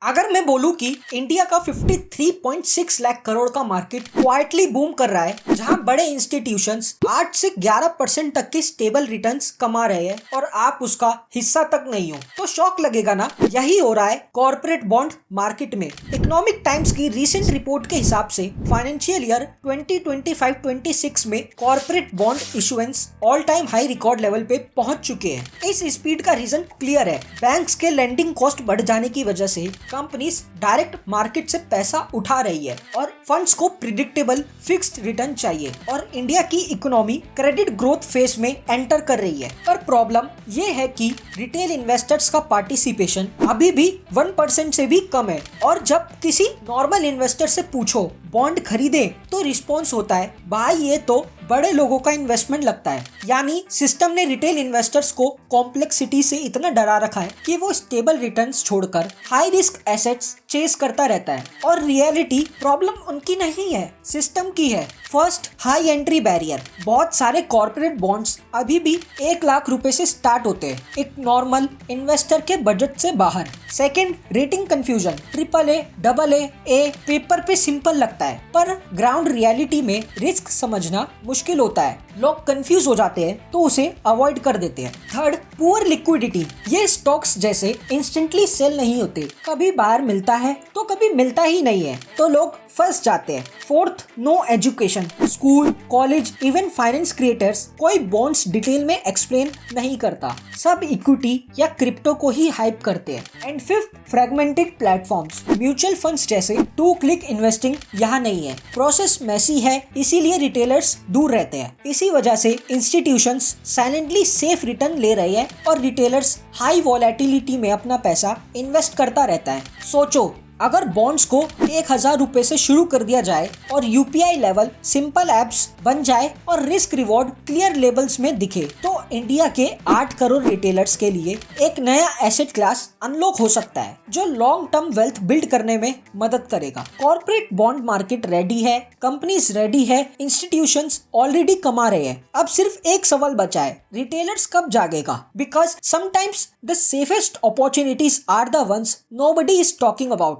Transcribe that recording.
अगर मैं बोलूं कि इंडिया का 53.6 लाख करोड़ का मार्केट क्वाइटली बूम कर रहा है, जहां बड़े इंस्टीट्यूशंस 8 से 11% तक के स्टेबल रिटर्न्स कमा रहे हैं और आप उसका हिस्सा तक नहीं हो, तो शॉक लगेगा ना। यही हो रहा है कॉर्पोरेट बॉन्ड मार्केट में। इकोनॉमिक टाइम्स की रीसेंट रिपोर्ट के हिसाब से फाइनेंशियल ईयर 2025-26 में corporate bond issuance all time high record level पे पहुंच चुके हैं। इस स्पीड का रीजन क्लियर है। बैंक्स के लेंडिंग कॉस्ट बढ़ जाने की वजह से कंपनीज डायरेक्ट मार्केट से पैसा उठा रही है और फंड्स को प्रिडिक्टेबल फिक्स्ड रिटर्न चाहिए और इंडिया की इकोनॉमी क्रेडिट ग्रोथ फेज में एंटर कर रही है। पर प्रॉब्लम ये है कि रिटेल इन्वेस्टर्स का पार्टिसिपेशन अभी भी 1% से भी कम है और जब किसी नॉर्मल इन्वेस्टर से पूछो बॉन्ड खरीदे तो रिस्पॉन्स होता है, भाई ये तो बड़े लोगों का इन्वेस्टमेंट लगता है। यानी सिस्टम ने रिटेल इन्वेस्टर्स को कॉम्प्लेक्सिटी से इतना डरा रखा है कि वो स्टेबल रिटर्न्स छोड़कर हाई रिस्क एसेट्स चेस करता रहता है और रियलिटी प्रॉब्लम उनकी नहीं है, सिस्टम की है। First, high entry barrier. बहुत सारे कॉर्पोरेट बॉन्ड्स अभी भी 1 लाख रुपए से स्टार्ट होते हैं, एक नॉर्मल इन्वेस्टर के बजट से बाहर। Second, rating confusion. AAA, AA paper पे सिंपल लगता है पर ग्राउंड रियलिटी में रिस्क समझना मुश्किल होता है। लोग कंफ्यूज हो जाते हैं तो उसे अवॉइड कर देते हैं। Third, poor liquidity. ये स्टॉक्स जैसे इंस्टेंटली सेल नहीं होते, कभी बाहर मिलता है तो कभी मिलता ही नहीं है, तो लोग फंस जाते हैं। Fourth, no education. School, college, even finance creators कोई बॉन्ड्स डिटेल में एक्सप्लेन नहीं करता, सब इक्विटी या क्रिप्टो को ही हाइप करते हैं। And fifth, fragmented platforms. Mutual funds जैसे 2 क्लिक इन्वेस्टिंग यहाँ नहीं है, प्रोसेस मैसी है, इसीलिए रिटेलर्स दूर रहते हैं। इसी वजह से इंस्टीट्यूशंस साइलेंटली सेफ रिटर्न ले रहे हैं और रिटेलर्स हाई वॉलेटिलिटी में अपना पैसा इन्वेस्ट करता रहता है। सोचो, अगर बॉन्ड्स को 1000 रुपए से शुरू कर दिया जाए और यूपीआई लेवल सिंपल एप्स बन जाए और रिस्क रिवॉर्ड क्लियर लेबल्स में दिखे, तो इंडिया के 8 करोड़ रिटेलर्स के लिए एक नया एसेट क्लास अनलॉक हो सकता है जो लॉन्ग टर्म वेल्थ बिल्ड करने में मदद करेगा। कॉर्पोरेट बॉन्ड मार्केट रेडी है, कंपनीज रेडी है, इंस्टीट्यूशंस ऑलरेडी कमा रहे हैं। अब सिर्फ एक सवाल बचा है, रिटेलर्स कब जागेगा? Because sometimes the safest opportunities are the ones nobody is talking about.